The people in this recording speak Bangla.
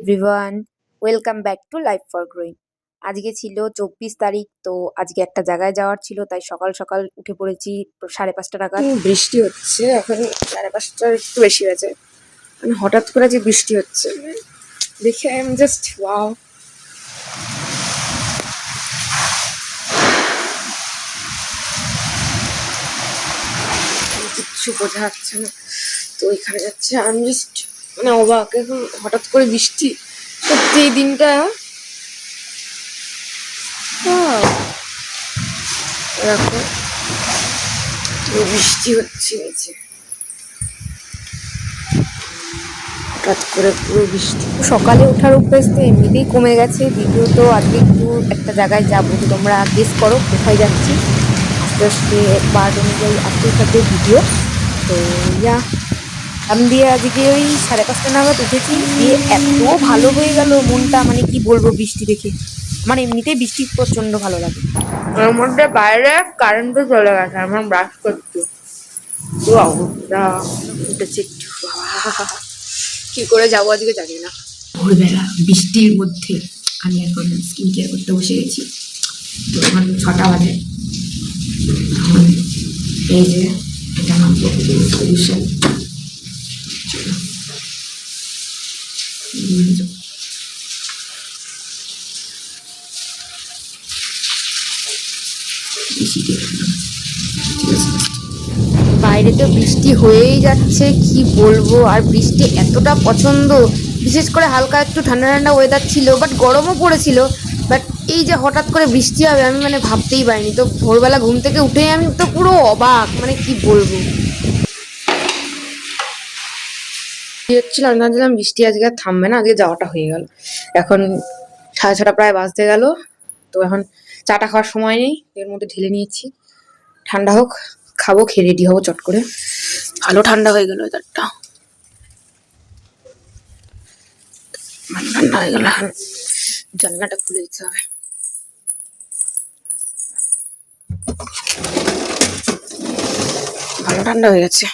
Everyone, welcome back to life for growing. আজকে ছিল 24 তারিখ। তো আজকে একটা জায়গায় যাওয়ার ছিল, তাই সকাল সকাল উঠে পড়েছি 5:30 নাগাদ। বৃষ্টি হচ্ছে এখন, 5:30 একটু বেশি হয়েছে। মানে হঠাৎ করে যে বৃষ্টি হচ্ছে দেখে আই এম জাস্ট ওয়াও। কিচ্ছু বোঝা যাচ্ছে না। তো এখানে যাচ্ছে, আমি জাস্ট মানে অবাক। এখন হঠাৎ করে বৃষ্টি, সত্যি এই দিনটা দেখো বৃষ্টি হচ্ছে নিচে, হঠাৎ করে পুরো বৃষ্টি। সকালে ওঠার অভ্যাস তো এমনিতেই কমে গেছে, দ্বিতীয়ত আজকে একটু একটা জায়গায় যাবো। তো তোমরা গেস করো কোথায় যাচ্ছি। আস্তে আস্তে বার্ড অনুযায়ী আসতেই থাকবে ভিডিও। তো ইয়া আমি দিয়ে আজকে ওই 5:30 নাগাদ উঠেছি, দিয়ে এত ভালো হয়ে গেল মনটা, মানে কি বলবো বৃষ্টি দেখে। আমার এমনিতেই বৃষ্টি প্রচন্ড ভালো লাগে। ওর মধ্যে বাইরে কারেন্টও চলে গেছে, আমার ব্রাশ করছি। তো অবস্থা উঠেছে একটু, কি করে যাবো আজকে জানি না। ভোরবেলা বৃষ্টির মধ্যে আমি এখন স্কিন কেয়ার করতে বসে গেছি। তো এখন 6টা বাজে। এখন এই যে এটা আমার সলিউশন। বাইরে তো বৃষ্টি হয়েই যাচ্ছে, কি বলবো। আর বৃষ্টি এতটা পছন্দ, বিশেষ করে হালকা একটু ঠান্ডা ঠান্ডা ওয়েদার ছিল, বাট গরমও পড়েছিল। বাট এই যে হঠাৎ করে বৃষ্টি হবে আমি মানে ভাবতেই পারিনি। তো ভোরবেলা ঘুম থেকে উঠেই আমি তো পুরো অবাক, মানে কি বলবো। হচ্ছিল, আমি ভাবছিলাম বৃষ্টি আজকে আর থামবে না, আজকে যাওয়াটা হয়ে গেল। এখন 6:30 প্রায় বাজতে গেল। তো এখন চাটা খাওয়ার সময় নেই, এর মধ্যে ঢেলে নিয়েছি। ঠান্ডা হোক, খাবো, খেয়ে রেডি হবো চট করে। ভালো ঠান্ডা হয়ে গেল ওয়েদারটা, ভালো ঠান্ডা হয়ে গেল। এখন জানলাটা খুলে দিতে হবে। ভালো ঠান্ডা হয়ে গেছে।